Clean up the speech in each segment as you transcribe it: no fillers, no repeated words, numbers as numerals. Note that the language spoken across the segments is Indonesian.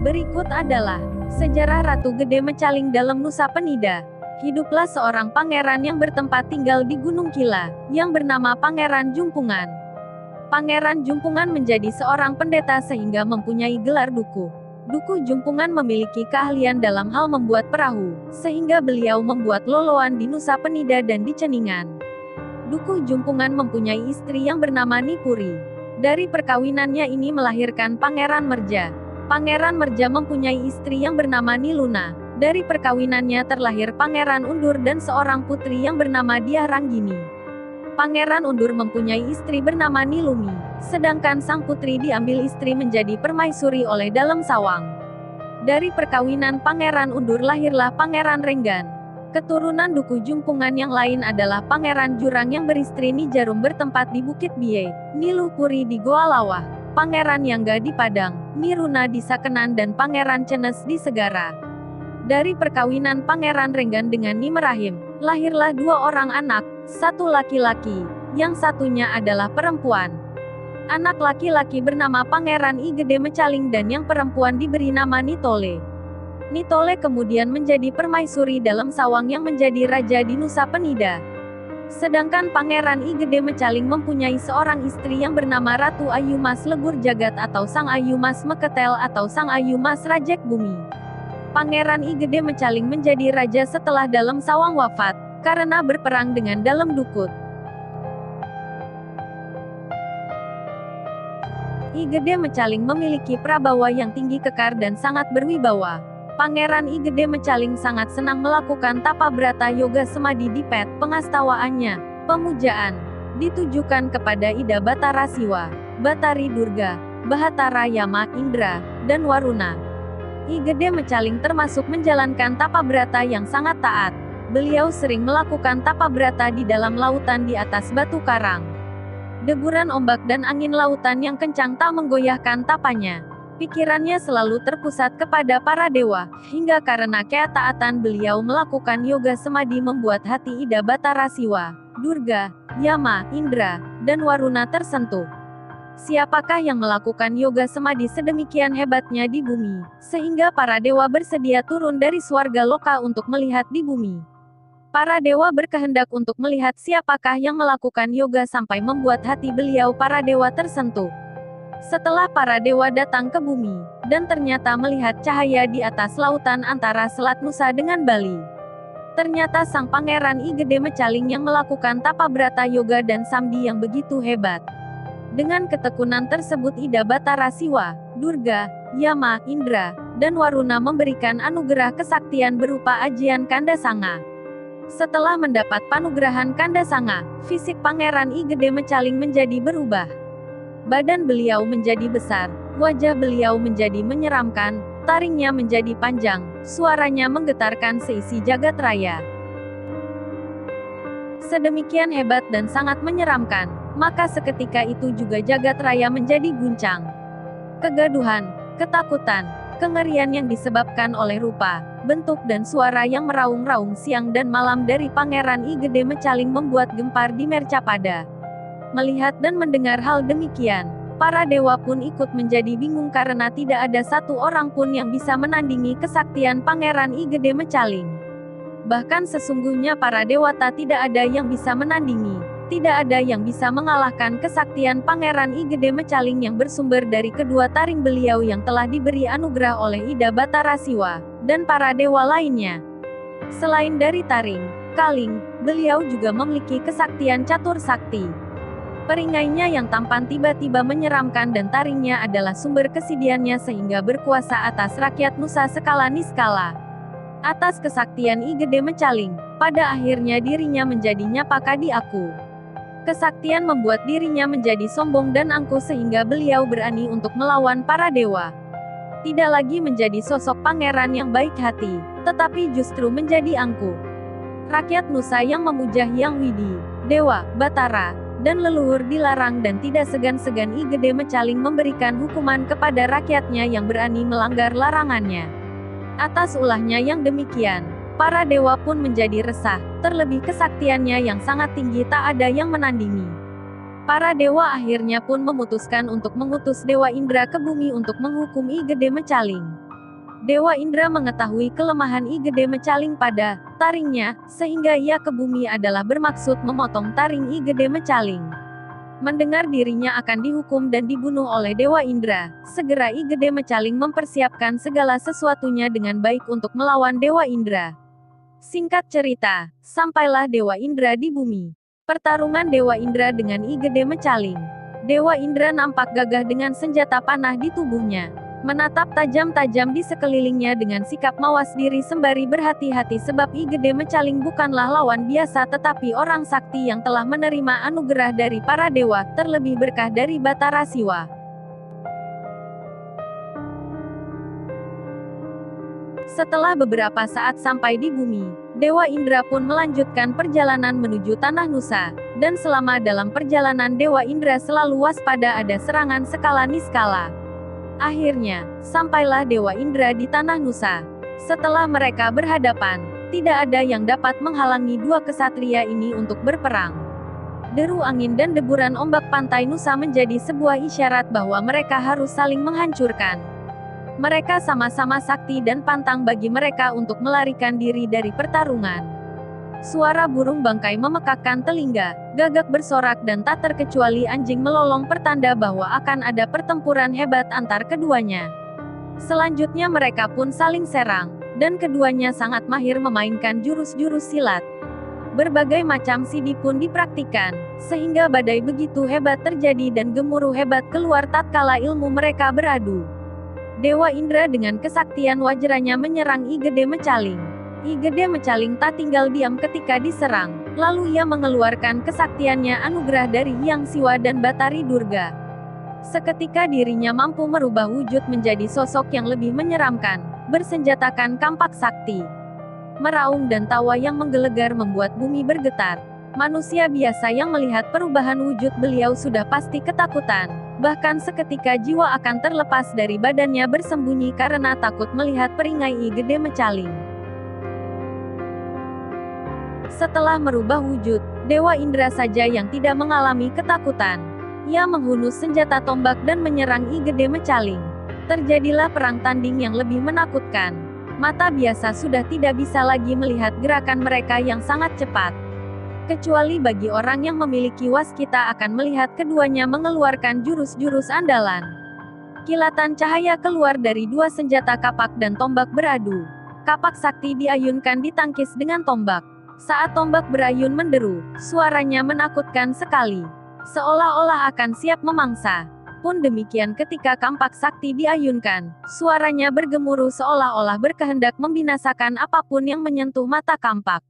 Berikut adalah sejarah Ratu Gede Mecaling dalam Nusa Penida. Hiduplah seorang pangeran yang bertempat tinggal di Gunung Kila, yang bernama Pangeran Jumpungan. Pangeran Jumpungan menjadi seorang pendeta sehingga mempunyai gelar duku. Duku Jumpungan memiliki keahlian dalam hal membuat perahu, sehingga beliau membuat loloan di Nusa Penida dan di Ceningan. Duku Jumpungan mempunyai istri yang bernama Nipuri. Dari perkawinannya ini melahirkan Pangeran Merja. Pangeran Merja mempunyai istri yang bernama Niluna. Dari perkawinannya terlahir Pangeran Undur dan seorang putri yang bernama Diah Ranggini. Pangeran Undur mempunyai istri bernama Nilumi, sedangkan sang putri diambil istri menjadi permaisuri oleh Dalem Sawang. Dari perkawinan Pangeran Undur lahirlah Pangeran Renggan. Keturunan Duku Jumpungan yang lain adalah Pangeran Jurang yang beristri Ni Jarum bertempat di Bukit Biye, Ni Luhpuri di Goa Lawah, Pangeran Yangga di Padang, Ni Runa di Sakenan dan Pangeran Cenes di Segara. Dari perkawinan Pangeran Renggan dengan Ni Merahim, lahirlah dua orang anak, satu laki-laki, yang satunya adalah perempuan. Anak laki-laki bernama Pangeran I Gede Mecaling dan yang perempuan diberi nama Nitole. Nitole kemudian menjadi permaisuri Dalem Sawang yang menjadi raja di Nusa Penida. Sedangkan Pangeran I Gede Mecaling mempunyai seorang istri yang bernama Ratu Ayu Mas Legur Jagat atau Sang Ayu Mas Meketel atau Sang Ayu Mas Rajek Bumi. Pangeran I Gede Mecaling menjadi raja setelah Dalem Sawang wafat, karena berperang dengan Dalem Dukut. I Gede Mecaling memiliki prabawa yang tinggi kekar dan sangat berwibawa. Pangeran I Gede Mecaling sangat senang melakukan tapa brata yoga semadi di pet. Pengastawaannya, pemujaan, ditujukan kepada Ida Batara Siwa, Batari Durga, Bahatara Yama, Indra, dan Waruna. I Gede Mecaling termasuk menjalankan tapa brata yang sangat taat. Beliau sering melakukan tapa brata di dalam lautan di atas batu karang. Deburan ombak dan angin lautan yang kencang tak menggoyahkan tapanya. Pikirannya selalu terpusat kepada para dewa, hingga karena ketaatan beliau melakukan yoga semadi membuat hati Ida Batara Siwa, Durga, Yama, Indra, dan Waruna tersentuh. Siapakah yang melakukan yoga semadi sedemikian hebatnya di bumi, sehingga para dewa bersedia turun dari swarga loka untuk melihat di bumi? Para dewa berkehendak untuk melihat siapakah yang melakukan yoga sampai membuat hati beliau para dewa tersentuh. Setelah para dewa datang ke bumi, dan ternyata melihat cahaya di atas lautan antara Selat Nusa dengan Bali. Ternyata sang Pangeran I Gede Mecaling yang melakukan tapa brata yoga dan samdi yang begitu hebat. Dengan ketekunan tersebut Ida Batara Siwa, Durga, Yama, Indra, dan Waruna memberikan anugerah kesaktian berupa ajian Kanda Sanga. Setelah mendapat panugrahan Kanda Sanga, fisik Pangeran I Gede Mecaling menjadi berubah. Badan beliau menjadi besar, wajah beliau menjadi menyeramkan, taringnya menjadi panjang, suaranya menggetarkan seisi jagat raya. Sedemikian hebat dan sangat menyeramkan, maka seketika itu juga jagat raya menjadi guncang. Kegaduhan, ketakutan, kengerian yang disebabkan oleh rupa, bentuk dan suara yang meraung-raung siang dan malam dari Pangeran I Gede Mecaling membuat gempar di Mercapada. Melihat dan mendengar hal demikian, para dewa pun ikut menjadi bingung karena tidak ada satu orang pun yang bisa menandingi kesaktian Pangeran I Gede Mecaling. Bahkan sesungguhnya para dewata tidak ada yang bisa menandingi, tidak ada yang bisa mengalahkan kesaktian Pangeran I Gede Mecaling yang bersumber dari kedua taring beliau yang telah diberi anugerah oleh Ida Batara Siwa, dan para dewa lainnya. Selain dari taring, kaling, beliau juga memiliki kesaktian catur sakti. Peringainya yang tampan tiba-tiba menyeramkan dan taringnya adalah sumber kesidiannya sehingga berkuasa atas rakyat Nusa skala niskala. Atas kesaktian I Gede Mecaling, pada akhirnya dirinya menjadi Nyapaka di Aku. Kesaktian membuat dirinya menjadi sombong dan angkuh sehingga beliau berani untuk melawan para dewa. Tidak lagi menjadi sosok pangeran yang baik hati, tetapi justru menjadi angkuh. Rakyat Nusa yang memuja Hyang Widi, Dewa, Batara, dan leluhur dilarang dan tidak segan-segan I Gede Mecaling memberikan hukuman kepada rakyatnya yang berani melanggar larangannya. Atas ulahnya yang demikian, para dewa pun menjadi resah, terlebih kesaktiannya yang sangat tinggi tak ada yang menandingi. Para dewa akhirnya pun memutuskan untuk mengutus Dewa Indra ke bumi untuk menghukum I Gede Mecaling. Dewa Indra mengetahui kelemahan I Gede Mecaling pada taringnya, sehingga ia ke bumi adalah bermaksud memotong taring I Gede Mecaling. Mendengar dirinya akan dihukum dan dibunuh oleh Dewa Indra, segera I Gede Mecaling mempersiapkan segala sesuatunya dengan baik untuk melawan Dewa Indra. Singkat cerita, sampailah Dewa Indra di bumi. Pertarungan Dewa Indra dengan I Gede Mecaling. Dewa Indra nampak gagah dengan senjata panah di tubuhnya. Menatap tajam-tajam di sekelilingnya dengan sikap mawas diri sembari berhati-hati sebab I Gede Mecaling bukanlah lawan biasa tetapi orang sakti yang telah menerima anugerah dari para dewa, terlebih berkah dari Batara Siwa. Setelah beberapa saat sampai di bumi, Dewa Indra pun melanjutkan perjalanan menuju Tanah Nusa, dan selama dalam perjalanan Dewa Indra selalu waspada ada serangan skala niskala. Akhirnya, sampailah Dewa Indra di Tanah Nusa. Setelah mereka berhadapan, tidak ada yang dapat menghalangi dua kesatria ini untuk berperang. Deru angin dan deburan ombak pantai Nusa menjadi sebuah isyarat bahwa mereka harus saling menghancurkan. Mereka sama-sama sakti dan pantang bagi mereka untuk melarikan diri dari pertarungan. Suara burung bangkai memekakkan telinga, gagak bersorak dan tak terkecuali anjing melolong pertanda bahwa akan ada pertempuran hebat antar keduanya. Selanjutnya mereka pun saling serang, dan keduanya sangat mahir memainkan jurus-jurus silat. Berbagai macam sidi pun dipraktikkan, sehingga badai begitu hebat terjadi dan gemuruh hebat keluar tatkala ilmu mereka beradu. Dewa Indra dengan kesaktian wajranya menyerang I Gede Mecaling. I Gede Mecaling tak tinggal diam ketika diserang, lalu ia mengeluarkan kesaktiannya anugerah dari Hyang Siwa dan Batari Durga. Seketika dirinya mampu merubah wujud menjadi sosok yang lebih menyeramkan, bersenjatakan kampak sakti. Meraung dan tawa yang menggelegar membuat bumi bergetar. Manusia biasa yang melihat perubahan wujud beliau sudah pasti ketakutan, bahkan seketika jiwa akan terlepas dari badannya bersembunyi karena takut melihat perisai I Gede Mecaling. Setelah merubah wujud, Dewa Indra saja yang tidak mengalami ketakutan. Ia menghunus senjata tombak dan menyerang I Gede Mecaling. Terjadilah perang tanding yang lebih menakutkan. Mata biasa sudah tidak bisa lagi melihat gerakan mereka yang sangat cepat. Kecuali bagi orang yang memiliki waskita akan melihat keduanya mengeluarkan jurus-jurus andalan. Kilatan cahaya keluar dari dua senjata kapak dan tombak beradu. Kapak sakti diayunkan ditangkis dengan tombak. Saat tombak berayun menderu, suaranya menakutkan sekali. Seolah-olah akan siap memangsa. Pun demikian ketika kampak sakti diayunkan, suaranya bergemuruh seolah-olah berkehendak membinasakan apapun yang menyentuh mata kampak.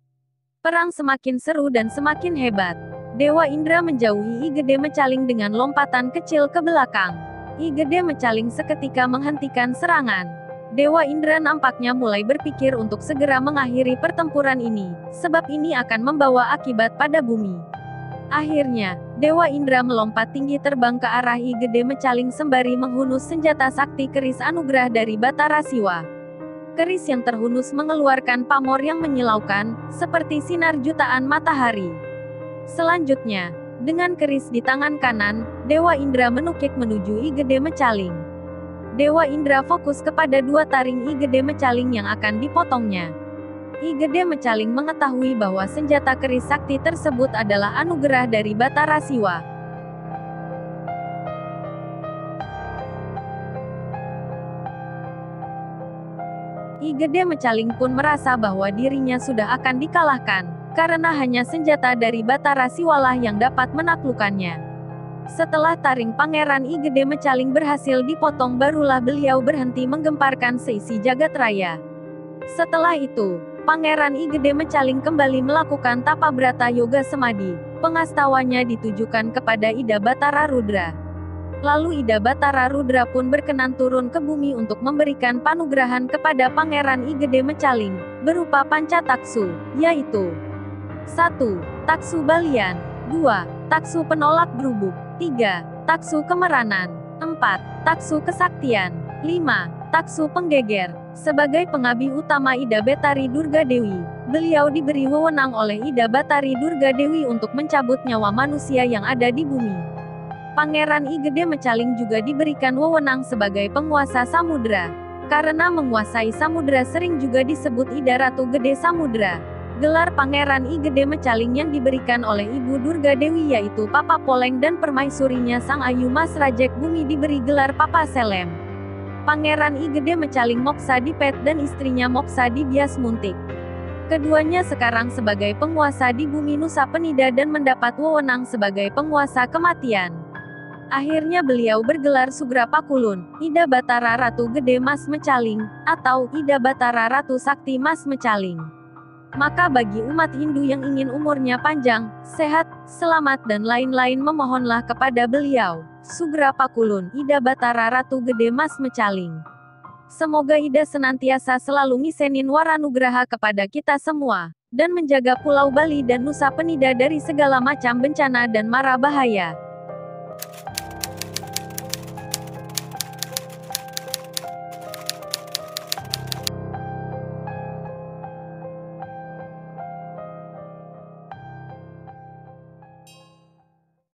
Perang semakin seru dan semakin hebat. Dewa Indra menjauhi I Gede Mecaling dengan lompatan kecil ke belakang. I Gede Mecaling seketika menghentikan serangan. Dewa Indra nampaknya mulai berpikir untuk segera mengakhiri pertempuran ini, sebab ini akan membawa akibat pada bumi. Akhirnya, Dewa Indra melompat tinggi terbang ke arah I Gede Mecaling sembari menghunus senjata sakti keris anugerah dari Batara Siwa. Keris yang terhunus mengeluarkan pamor yang menyilaukan, seperti sinar jutaan matahari. Selanjutnya, dengan keris di tangan kanan, Dewa Indra menukik menuju I Gede Mecaling. Dewa Indra fokus kepada dua taring I Gede Mecaling yang akan dipotongnya. I Gede Mecaling mengetahui bahwa senjata keris sakti tersebut adalah anugerah dari Batara Siwa. I Gede Mecaling pun merasa bahwa dirinya sudah akan dikalahkan, karena hanya senjata dari Batara Siwalah yang dapat menaklukkannya. Setelah taring Pangeran I Gede Mecaling berhasil dipotong barulah beliau berhenti menggemparkan seisi jagat raya. Setelah itu, Pangeran I Gede Mecaling kembali melakukan tapa brata yoga semadi. Pengastawanya ditujukan kepada Ida Batara Rudra. Lalu Ida Batara Rudra pun berkenan turun ke bumi untuk memberikan panugerahan kepada Pangeran I Gede Mecaling, berupa panca taksu, yaitu 1. Taksu Balian, 2. Taksu Penolak Berubuk, 3. Taksu Kemeranan, 4. Taksu Kesaktian, 5. Taksu Penggeger. Sebagai pengabdi utama Ida Batari Durga Dewi, beliau diberi wewenang oleh Ida Batari Durga Dewi untuk mencabut nyawa manusia yang ada di bumi. Pangeran I Gede Mecaling juga diberikan wewenang sebagai penguasa samudra. Karena menguasai samudra sering juga disebut Ida Ratu Gede Samudra. Gelar Pangeran I Gede Mecaling yang diberikan oleh Ibu Durga Dewi yaitu Papa Poleng dan permaisurinya Sang Ayu Mas Rajek Bumi diberi gelar Papa Selem. Pangeran I Gede Mecaling Moksa Dipet dan istrinya Moksa di Bias Muntik. Keduanya sekarang sebagai penguasa di bumi Nusa Penida dan mendapat wewenang sebagai penguasa kematian. Akhirnya beliau bergelar Sugrapa Kulun, Ida Batara Ratu Gede Mas Mecaling, atau Ida Batara Ratu Sakti Mas Mecaling. Maka bagi umat Hindu yang ingin umurnya panjang, sehat, selamat dan lain-lain memohonlah kepada beliau, Sugrapa Kulun, Ida Batara Ratu Gede Mas Mecaling. Semoga Ida senantiasa selalu ngisenin waranugraha kepada kita semua, dan menjaga Pulau Bali dan Nusa Penida dari segala macam bencana dan mara bahaya.